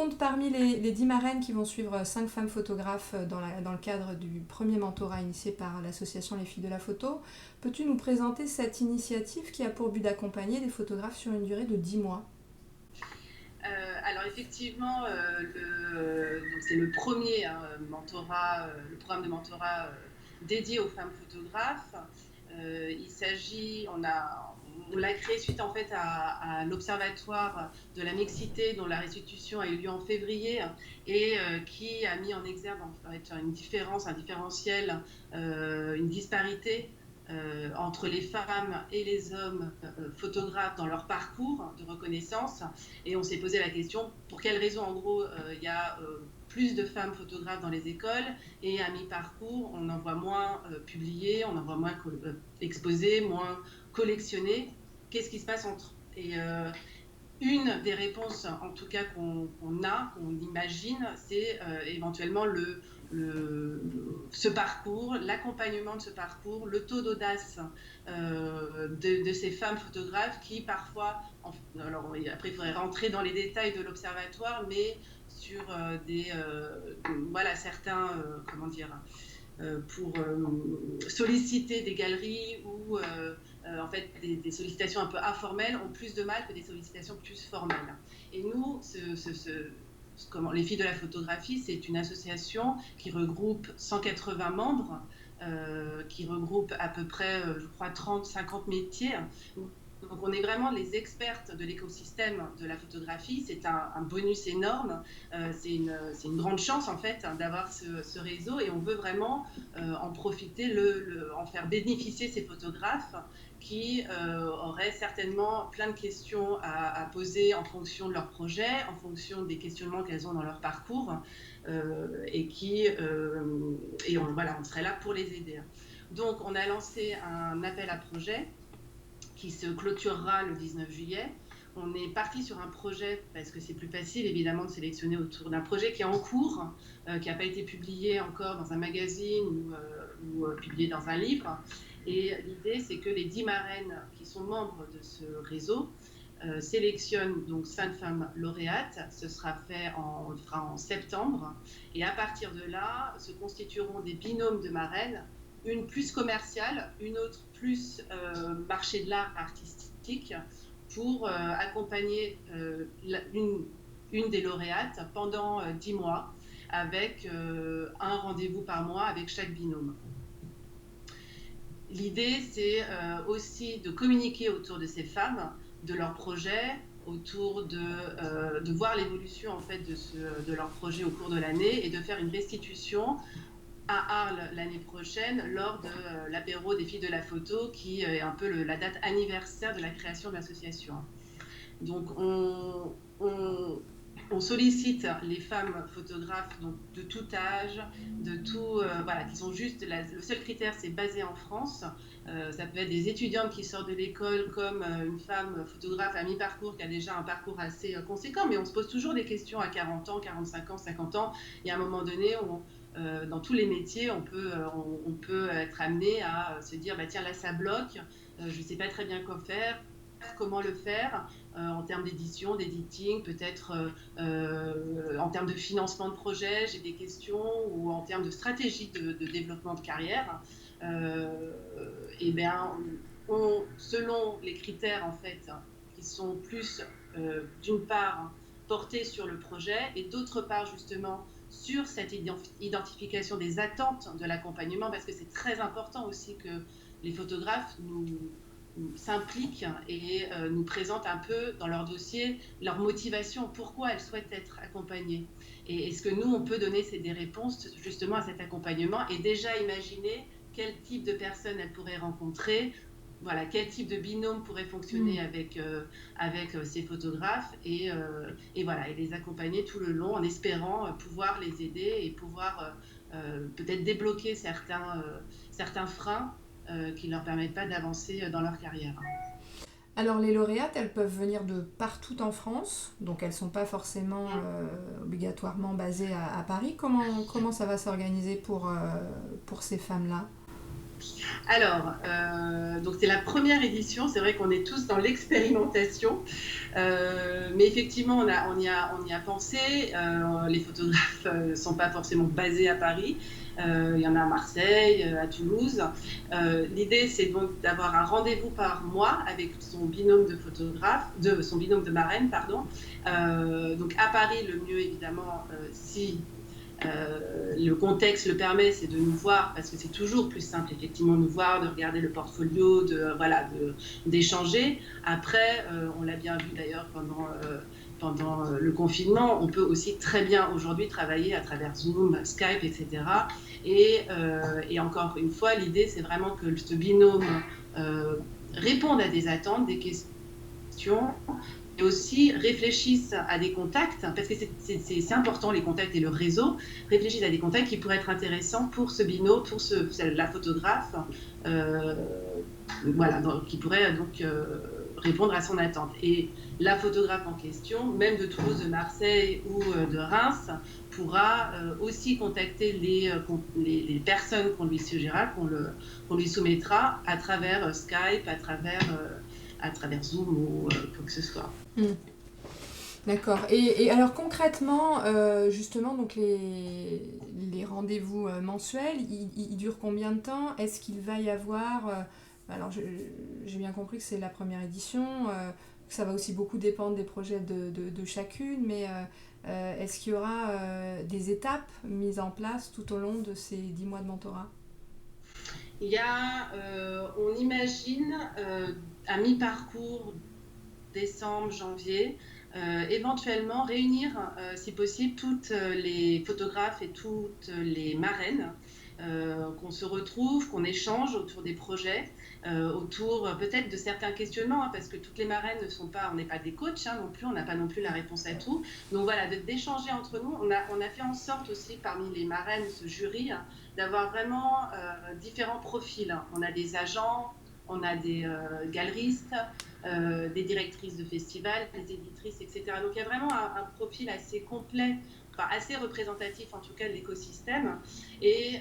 comptes parmi les 10 marraines qui vont suivre 5 femmes photographes dans le cadre du premier mentorat initié par l'association Les Filles de la Photo. Peux-tu nous présenter cette initiative qui a pour but d'accompagner des photographes sur une durée de 10 mois ? Alors effectivement, donc c'est le premier mentorat, le programme de mentorat dédié aux femmes photographes. Il s'agit, on l'a créé suite en fait à l'Observatoire de la mixité dont la restitution a eu lieu en février et qui a mis en exergue en fait une différence, un différentiel, une disparité entre les femmes et les hommes photographes dans leur parcours de reconnaissance. Et on s'est posé la question, pour quelles raisons en gros il y a plus de femmes photographes dans les écoles et à mi-parcours on en voit moins publiées, on en voit moins exposées, moins collectionnées. Qu'est-ce qui se passe entre ? Et une des réponses en tout cas qu'on imagine, c'est éventuellement ce parcours, l'accompagnement de ce parcours, le taux d'audace de ces femmes photographes qui parfois, alors après il faudrait rentrer dans les détails de l'observatoire, mais sur certains, pour solliciter des galeries ou en fait des sollicitations un peu informelles ont plus de mal que des sollicitations plus formelles. Et nous, les Filles de la Photographie, c'est une association qui regroupe 180 membres, qui regroupe à peu près, je crois, 30-50 métiers. Donc on est vraiment les expertes de l'écosystème de la photographie. C'est un bonus énorme. C'est une grande chance en fait d'avoir ce réseau et on veut vraiment en profiter, en faire bénéficier ces photographes qui auraient certainement plein de questions à poser en fonction de leur projet, en fonction des questionnements qu'elles ont dans leur parcours et on serait là pour les aider. Donc on a lancé un appel à projet qui se clôturera le 19 juillet. On est parti sur un projet, parce que c'est plus facile évidemment de sélectionner autour d'un projet qui est en cours, qui n'a pas été publié encore dans un magazine ou publié dans un livre. Et l'idée, c'est que les 10 marraines qui sont membres de ce réseau sélectionnent donc 5 femmes lauréates. Ce sera fait on le fera en septembre. Et à partir de là, se constitueront des binômes de marraines, une plus commerciale, une autre plus marché de l'art artistique, pour accompagner une des lauréates pendant 10 mois, avec un rendez-vous par mois avec chaque binôme. L'idée, c'est aussi de communiquer autour de ces femmes, de leurs projets, autour de voir l'évolution en fait de leur projet au cours de l'année et de faire une restitution à Arles l'année prochaine lors de l'apéro des Filles de la Photo qui est un peu la date anniversaire de la création de l'association. Donc on sollicite les femmes photographes donc, de tout âge, qui sont juste, le seul critère c'est basé en France. Ça peut être des étudiantes qui sortent de l'école comme une femme photographe à mi-parcours qui a déjà un parcours assez conséquent, mais on se pose toujours des questions à 40 ans, 45 ans, 50 ans. Il y a un moment donné où dans tous les métiers, on peut être amené à se dire tiens là ça bloque, je ne sais pas très bien quoi faire, comment le faire en termes d'édition, d'editing, peut-être en termes de financement de projet, j'ai des questions, ou en termes de stratégie de développement de carrière. Selon les critères en fait, qui sont plus d'une part portés sur le projet et d'autre part justement sur cette identification des attentes de l'accompagnement, parce que c'est très important aussi que les photographes s'impliquent et nous présentent un peu dans leur dossier leur motivation, pourquoi elles souhaitent être accompagnées. Et est-ce que nous, on peut donner des réponses justement à cet accompagnement et déjà imaginer quel type de personnes elles pourraient rencontrer, voilà, quel type de binôme pourrait fonctionner avec ces photographes et les accompagner tout le long en espérant pouvoir les aider et pouvoir peut-être débloquer certains freins qui ne leur permettent pas d'avancer dans leur carrière. Alors les lauréates, elles peuvent venir de partout en France, donc elles ne sont pas forcément obligatoirement basées à Paris. Comment ça va s'organiser pour ces femmes-là ? Alors, donc c'est la première édition, c'est vrai qu'on est tous dans l'expérimentation, mais effectivement on y a pensé. Les photographes ne sont pas forcément basés à Paris, il y en a à Marseille, à Toulouse. L'idée c'est donc d'avoir un rendez-vous par mois avec son binôme de photographe, son binôme de marraine, pardon. Donc à Paris, le mieux évidemment, si le contexte le permet, c'est de nous voir, parce que c'est toujours plus simple, effectivement, de nous voir, de regarder le portfolio, d'échanger. Après, on l'a bien vu d'ailleurs pendant le confinement, on peut aussi très bien aujourd'hui travailler à travers Zoom, Skype, etc. Et encore une fois, l'idée, c'est vraiment que ce binôme réponde à des attentes, des questions, et aussi réfléchissent à des contacts, parce que c'est important, les contacts et le réseau, réfléchissent à des contacts qui pourraient être intéressants pour ce binôme, pour la photographe, qui pourrait donc répondre à son attente. Et la photographe en question, même de Toulouse, de Marseille ou de Reims, pourra aussi contacter les personnes qu'on lui suggérera, qu'on lui soumettra à travers Skype, à travers Zoom ou quoi que ce soit. D'accord. Et alors concrètement, justement, donc les rendez-vous mensuels, ils durent combien de temps? Est-ce qu'il va y avoir... alors j'ai bien compris que c'est la première édition, que ça va aussi beaucoup dépendre des projets de chacune, mais est-ce qu'il y aura des étapes mises en place tout au long de ces 10 mois de mentorat? Il y a, on imagine, à mi-parcours, décembre, janvier, éventuellement réunir, si possible, toutes les photographes et toutes les marraines, qu'on se retrouve, qu'on échange autour des projets, autour peut-être de certains questionnements, hein, parce que toutes les marraines on n'est pas des coachs non plus, on n'a pas non plus la réponse à tout. Donc voilà, d'échanger entre nous. On a fait en sorte aussi, parmi les marraines, ce jury, hein, d'avoir vraiment différents profils. On a des agents, on a des galeristes, des directrices de festivals, des éditrices, etc. Donc il y a vraiment un profil assez complet, enfin assez représentatif en tout cas de l'écosystème, et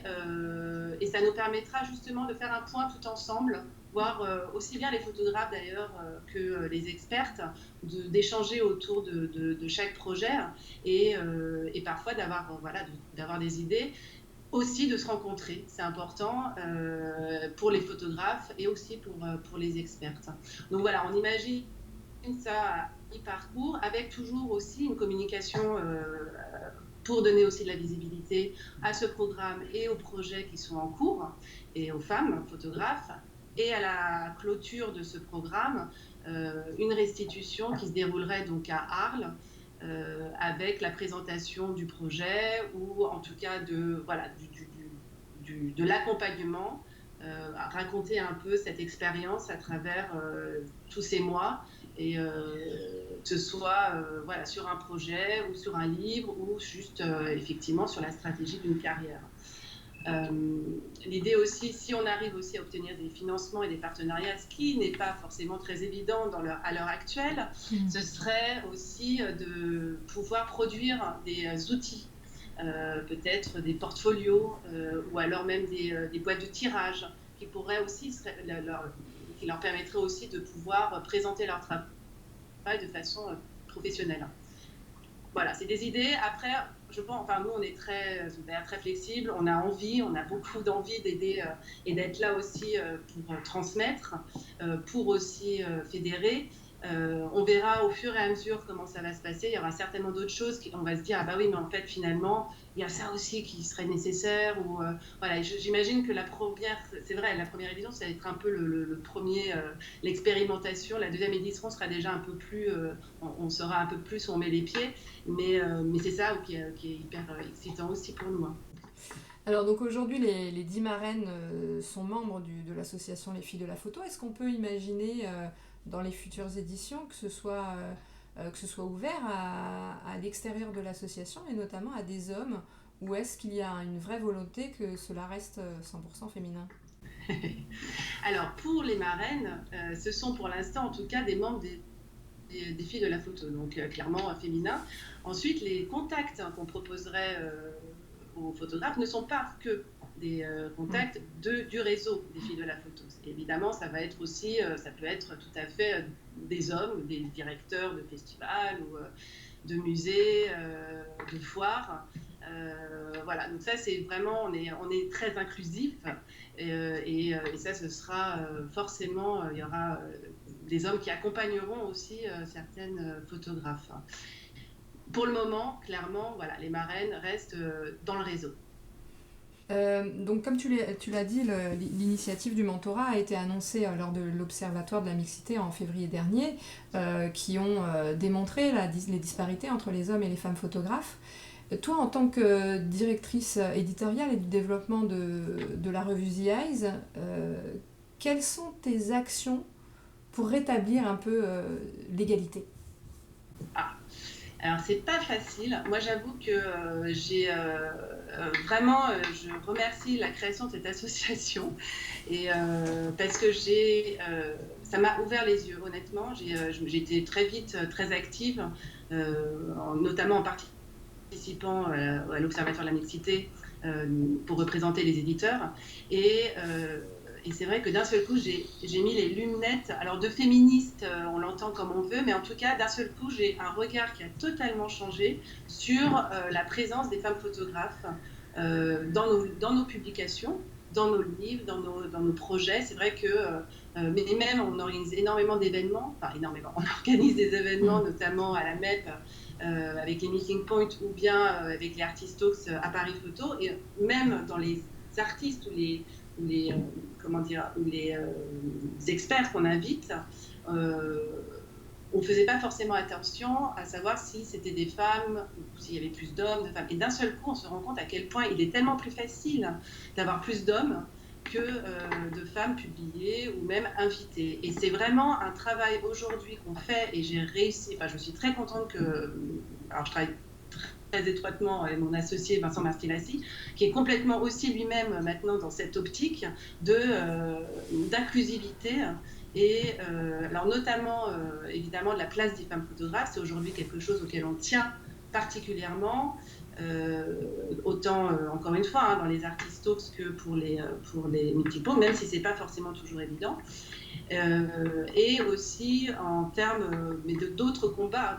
ça nous permettra justement de faire un point tout ensemble, voir aussi bien les photographes d'ailleurs que les expertes, d'échanger autour de chaque projet, et parfois d'avoir des idées. Aussi de se rencontrer, c'est important pour les photographes et aussi pour les expertes. Donc voilà, on imagine ça à mi-parcours, avec toujours aussi une communication pour donner aussi de la visibilité à ce programme et aux projets qui sont en cours, et aux femmes photographes. Et à la clôture de ce programme, une restitution qui se déroulerait donc à Arles, avec la présentation du projet, ou en tout cas de l'accompagnement, raconter un peu cette expérience à travers tous ces mois, et que ce soit sur un projet ou sur un livre, ou juste effectivement sur la stratégie d'une carrière. L'idée aussi, si on arrive aussi à obtenir des financements et des partenariats, ce qui n'est pas forcément très évident à l'heure actuelle, ce serait aussi de pouvoir produire des outils, peut-être des portfolios, ou alors même des boîtes de tirage qui pourraient aussi qui leur permettraient aussi de pouvoir présenter leur travail de façon professionnelle. Voilà, c'est des idées. Après, je pense, nous, on est très flexible, on a beaucoup d'envie d'aider et d'être là aussi pour transmettre, pour aussi fédérer. On verra au fur et à mesure comment ça va se passer. Il y aura certainement d'autres choses on va se dire, ah bah oui, mais en fait, finalement, il y a ça aussi qui serait nécessaire. J'imagine que la première édition, ça va être un peu le premier, l'expérimentation. La deuxième édition sera déjà un peu plus, on saura un peu plus où on met les pieds. Mais c'est ça qui est hyper excitant aussi pour nous. Alors donc aujourd'hui, les 10 marraines sont membres de l'association Les Filles de la Photo. Est-ce qu'on peut imaginer dans les futures éditions que ce soit ouvert à l'extérieur de l'association, et notamment à des hommes, ou est-ce qu'il y a une vraie volonté que cela reste 100% féminin? Alors pour les marraines, ce sont pour l'instant en tout cas des membres des filles de la photo, donc clairement féminin. Ensuite, les contacts qu'on proposerait aux photographes ne sont pas que contacts du réseau des filles de la photo. Et évidemment, ça va être aussi, ça peut être tout à fait des hommes, des directeurs de festivals ou de musées, de foires. Voilà, donc ça c'est vraiment, on est très inclusif et ça ce sera forcément, il y aura des hommes qui accompagneront aussi certaines photographes. Pour le moment, clairement, voilà, les marraines restent dans le réseau. Donc comme tu l'as dit, l'initiative du mentorat a été annoncée lors de l'Observatoire de la mixité en février dernier, qui ont démontré les disparités entre les hommes et les femmes photographes. Toi, en tant que directrice éditoriale et du développement de la revue The Eyes, quelles sont tes actions pour rétablir un peu l'égalité ? Alors, c'est pas facile. Moi, j'avoue que vraiment, je remercie la création de cette association et parce que ça m'a ouvert les yeux, honnêtement. J'ai été très vite très active, notamment en participant à l'Observatoire de la mixité pour représenter les éditeurs. Et c'est vrai que d'un seul coup, j'ai mis les lunettes, alors de féministe, on l'entend comme on veut, mais en tout cas, d'un seul coup, j'ai un regard qui a totalement changé sur la présence des femmes photographes dans nos publications, dans nos livres, dans nos projets. C'est vrai que, mais même, on organise énormément d'événements, enfin énormément, on organise des événements, notamment à la MEP, avec les Meeting Point ou bien avec les Artist Talks à Paris Photo, et même dans les artistes ou les experts qu'on invite, on ne faisait pas forcément attention à savoir si c'était des femmes ou s'il y avait plus d'hommes, de femmes. Et d'un seul coup, on se rend compte à quel point il est tellement plus facile d'avoir plus d'hommes que de femmes publiées ou même invitées. Et c'est vraiment un travail aujourd'hui qu'on fait et j'ai réussi. Enfin, je suis très contente que... Alors, je travaille très étroitement avec mon associé Vincent Martinassi, qui est complètement aussi lui-même maintenant dans cette optique d'inclusivité et alors notamment évidemment de la place des femmes photographes. C'est aujourd'hui quelque chose auquel on tient particulièrement, autant encore une fois dans les Artist Talks que pour les Meeting Points, même si c'est pas forcément toujours évident. Et aussi en termes mais d'autres combats,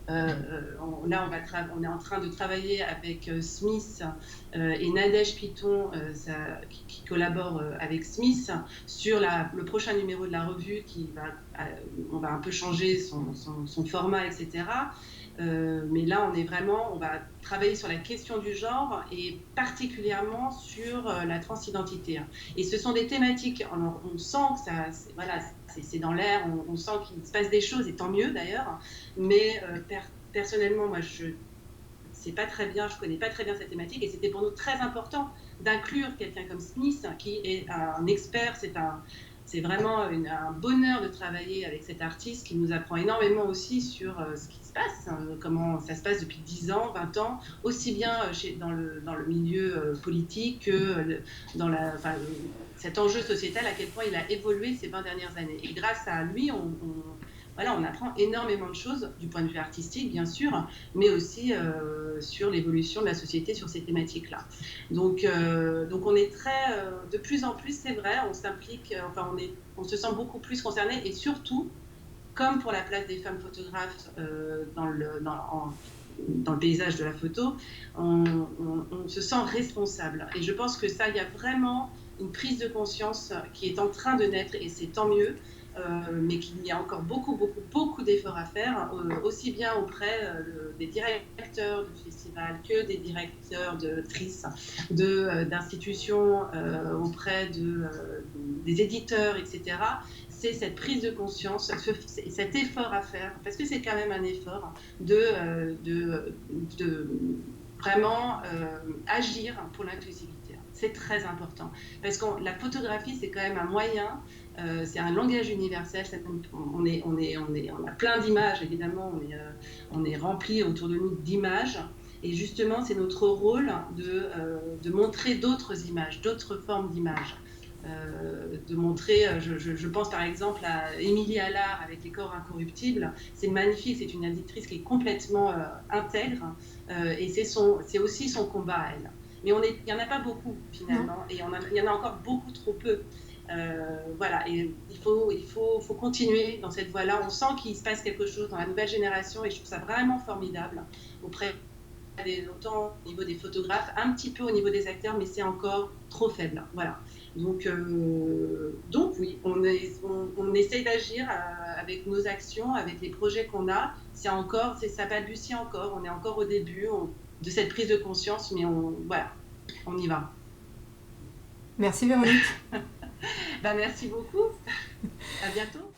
là, on est en train de travailler avec Smith et Nadège Piton, qui collabore avec Smith, sur le prochain numéro de la revue on va un peu changer son format, etc. Mais là, on va travailler sur la question du genre et particulièrement sur la transidentité. Et ce sont des thématiques, on sent que c'est dans l'air, on sent qu'il se passe des choses, et tant mieux d'ailleurs, mais personnellement, moi, je connais pas très bien cette thématique, et c'était pour nous très important d'inclure quelqu'un comme Smith, qui est un expert. C'est vraiment un bonheur de travailler avec cet artiste qui nous apprend énormément aussi sur ce qui se passe, comment ça se passe depuis 10 ans, 20 ans, aussi bien dans le milieu politique que cet enjeu sociétal, à quel point il a évolué ces 20 dernières années. Et grâce à lui, on apprend énormément de choses du point de vue artistique, bien sûr, mais aussi sur l'évolution de la société sur ces thématiques-là. Donc on est de plus en plus, c'est vrai, on s'implique, on se sent beaucoup plus concerné, et surtout, comme pour la place des femmes photographes dans le paysage de la photo, on se sent responsable. Et je pense que ça, il y a vraiment une prise de conscience qui est en train de naître, et c'est tant mieux. Mais qu'il y a encore beaucoup d'efforts à faire, aussi bien auprès des directeurs de festivals que des directeurs d'actrices, d'institutions, auprès des éditeurs, etc. C'est cette prise de conscience, cet effort à faire, parce que c'est quand même un effort de vraiment agir pour l'inclusivité. C'est très important, parce que la photographie, c'est quand même un moyen, c'est un langage universel. On a plein d'images, évidemment, on est rempli autour de nous d'images, et justement, c'est notre rôle de montrer d'autres images, d'autres formes d'images. De montrer, je pense par exemple à Émilie Allard avec Les corps incorruptibles. C'est magnifique, c'est une éditrice qui est complètement intègre, et c'est aussi son combat à elle. Mais il n'y en a pas beaucoup finalement, et il y en a encore beaucoup trop peu. Voilà, et faut continuer dans cette voie-là. On sent qu'il se passe quelque chose dans la nouvelle génération et je trouve ça vraiment formidable auprès autant au niveau des photographes, un petit peu au niveau des acteurs, mais c'est encore trop faible. Voilà. Donc oui, on essaye d'agir avec nos actions, avec les projets qu'on a. Ça balbutie encore, on est encore au début de cette prise de conscience, mais voilà, on y va. Merci Véronique. Merci beaucoup. À bientôt.